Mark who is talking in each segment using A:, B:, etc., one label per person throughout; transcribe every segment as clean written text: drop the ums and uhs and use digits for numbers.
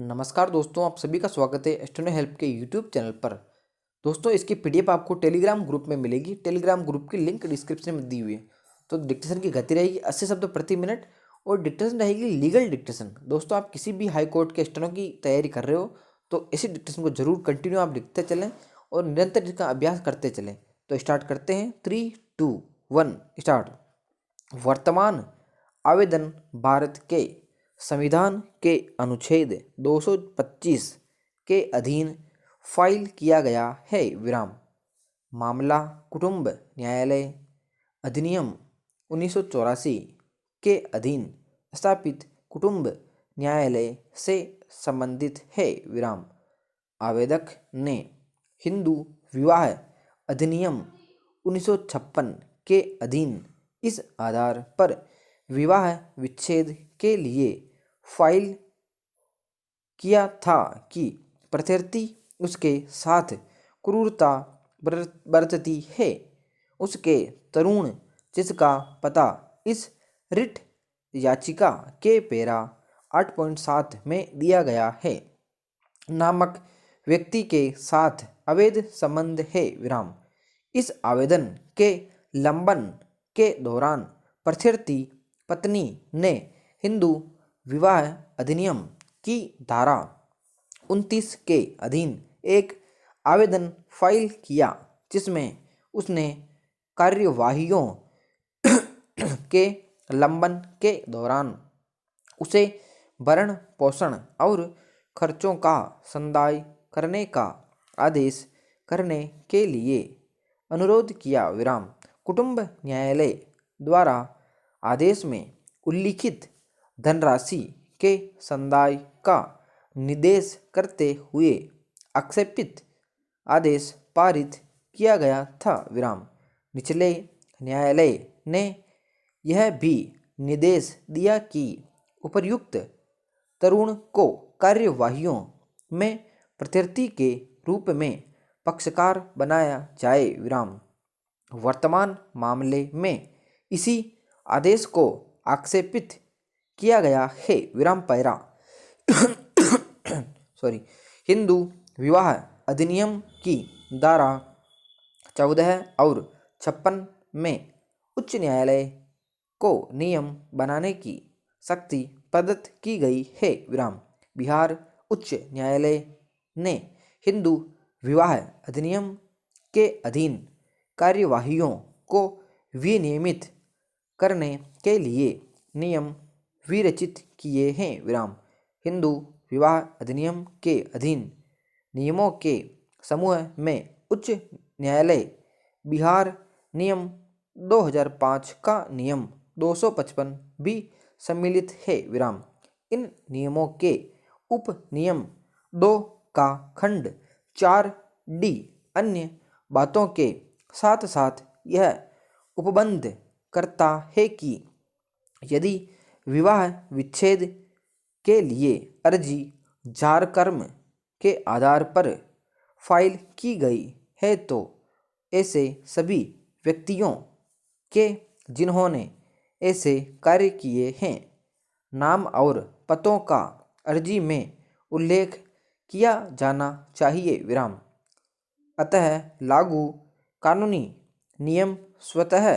A: नमस्कार दोस्तों, आप सभी का स्वागत है स्टूडेंट हेल्प के यूट्यूब चैनल पर। दोस्तों, इसकी पीडीएफ आपको टेलीग्राम ग्रुप में मिलेगी। टेलीग्राम ग्रुप की लिंक डिस्क्रिप्शन में दी हुई है। तो डिक्टेशन की गति रहेगी 80 शब्द प्रति मिनट और डिक्टेशन रहेगी लीगल डिक्टेशन। दोस्तों, आप किसी भी हाई कोर्ट के स्टेनो की तैयारी कर रहे हो तो इसी डिक्टेशन को जरूर कंटिन्यू आप लिखते चलें और निरंतर इसका अभ्यास करते चलें। तो स्टार्ट करते हैं। 3, 2, 1 स्टार्ट। वर्तमान आवेदन भारत के संविधान के अनुच्छेद 225 के अधीन फाइल किया गया है। विराम। मामला कुटुंब न्यायालय अधिनियम 1984 के अधीन स्थापित कुटुंब न्यायालय से संबंधित है। विराम। आवेदक ने हिंदू विवाह अधिनियम 1956 के अधीन इस आधार पर विवाह विच्छेद के लिए फाइल किया था कि प्रत्यर्थी उसके साथ क्रूरता बरतती है। उसके तरुण जिसका पता इस रिट याचिका के पैरा 8.7 में दिया गया है नामक व्यक्ति के साथ अवैध संबंध है। विराम। इस आवेदन के लंबन के दौरान प्रत्यर्थी पत्नी ने हिंदू विवाह अधिनियम की धारा 29 के अधीन एक आवेदन फाइल किया जिसमें उसने कार्यवाहियों के लंबन के दौरान उसे भरण पोषण और खर्चों का संदाय करने का आदेश करने के लिए अनुरोध किया। विराम। कुटुंब न्यायालय द्वारा आदेश में उल्लिखित धनराशि के संदाय का निर्देश करते हुए आक्षेपित आदेश पारित किया गया था। विराम। निचले न्यायालय ने यह भी निर्देश दिया कि उपर्युक्त तरुण को कार्यवाहियों में प्रत्यर्थी के रूप में पक्षकार बनाया जाए। विराम। वर्तमान मामले में इसी आदेश को आक्षेपित किया गया है। विराम पैरा हिंदू विवाह अधिनियम की धारा 14 और 56 में उच्च न्यायालय को नियम बनाने की शक्ति प्रदत्त की गई है। विराम। बिहार उच्च न्यायालय ने हिंदू विवाह अधिनियम के अधीन कार्यवाहियों को विनियमित करने के लिए नियम विरचित किए हैं। विराम। हिंदू विवाह अधिनियम के अधीन नियमों के समूह में उच्च न्यायालय बिहार नियम 2005 का नियम 255 भी सम्मिलित है। विराम। इन नियमों के उप नियम 2 का खंड 4D अन्य बातों के साथ साथ यह उपबंध करता है कि यदि विवाह विच्छेद के लिए अर्जी जारकर्म के आधार पर फाइल की गई है तो ऐसे सभी व्यक्तियों के जिन्होंने ऐसे कार्य किए हैं नाम और पतों का अर्जी में उल्लेख किया जाना चाहिए। विराम। अतः लागू कानूनी नियम स्वतः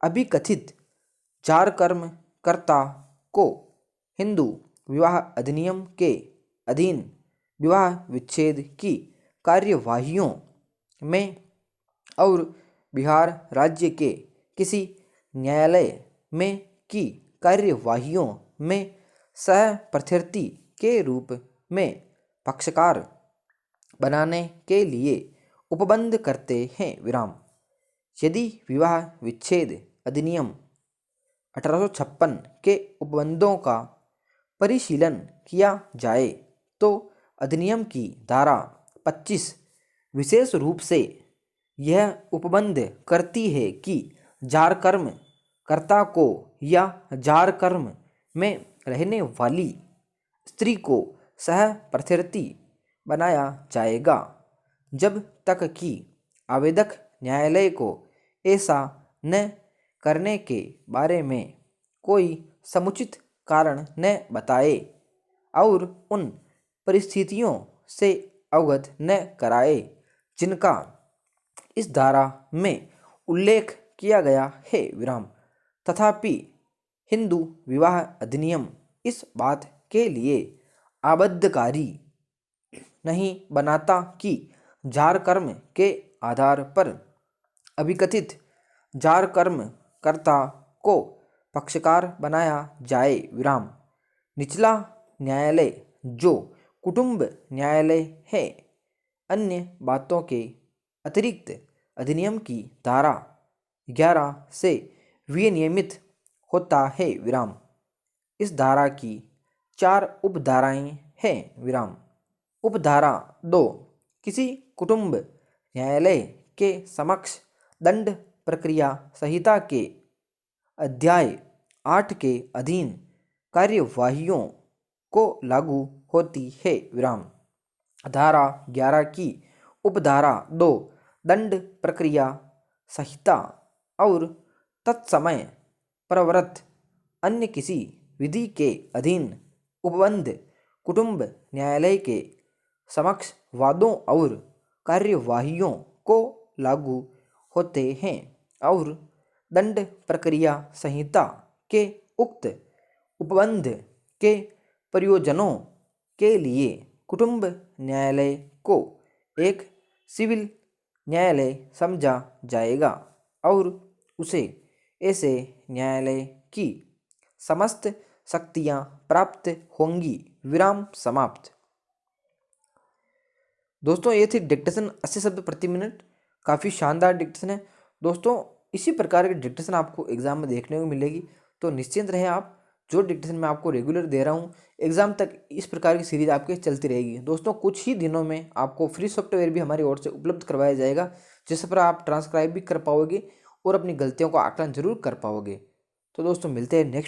A: अभिकथित जारकर्म कर्ता को हिंदू विवाह अधिनियम के अधीन विवाह विच्छेद की कार्यवाहियों में और बिहार राज्य के किसी न्यायालय में की कार्यवाहियों में सह प्रत्यर्थी के रूप में पक्षकार बनाने के लिए उपबंध करते हैं। विराम। यदि विवाह विच्छेद अधिनियम 1856 के उपबंधों का परिशीलन किया जाए तो अधिनियम की धारा 25 विशेष रूप से यह उपबंध करती है कि जारकर्म कर्ता को या जारकर्म में रहने वाली स्त्री को सह प्रत्यर्थी बनाया जाएगा जब तक कि आवेदक न्यायालय को ऐसा न करने के बारे में कोई समुचित कारण न बताए और उन परिस्थितियों से अवगत न कराए जिनका इस धारा में उल्लेख किया गया है विराम। तथापि हिंदू विवाह अधिनियम इस बात के लिए आबद्धकारी नहीं बनाता कि जार कर्म के आधार पर अभिकथित जार कर्म कर्ता को पक्षकार बनाया जाए विराम। निचला न्यायालय जो कुटुंब न्यायालय है अन्य बातों के अतिरिक्त अधिनियम की धारा 11 से विनियमित होता है विराम। इस धारा की 4 उपधाराएं हैं विराम। उपधारा 2 किसी कुटुंब न्यायालय के समक्ष दंड प्रक्रिया संहिता के अध्याय 8 के अधीन कार्यवाहियों को लागू होती है विराम। धारा 11 की उपधारा 2 दंड प्रक्रिया संहिता और तत्समय प्रवृत्त अन्य किसी विधि के अधीन उपबंध कुटुंब न्यायालय के समक्ष वादों और कार्यवाहियों को लागू होते हैं और दंड प्रक्रिया संहिता के उक्त उपबंध के प्रयोजनों के लिए कुटुंब न्यायालय को एक सिविल न्यायालय समझा जाएगा और उसे ऐसे न्यायालय की समस्त शक्तियां प्राप्त होंगी विराम समाप्त। दोस्तों ये थी डिक्टेशन 80 शब्द प्रति मिनट। काफ़ी शानदार डिक्टेशन है दोस्तों। इसी प्रकार की डिक्टेशन आपको एग्जाम में देखने को मिलेगी, तो निश्चिंत रहें आप। जो डिक्टेशन मैं आपको रेगुलर दे रहा हूँ एग्जाम तक इस प्रकार की सीरीज आपके चलती रहेगी दोस्तों। कुछ ही दिनों में आपको फ्री सॉफ्टवेयर भी हमारी ओर से उपलब्ध करवाया जाएगा, जिस पर आप ट्रांसक्राइब भी कर पाओगे और अपनी गलतियों का आकलन जरूर कर पाओगे। तो दोस्तों मिलते हैं नेक्स्ट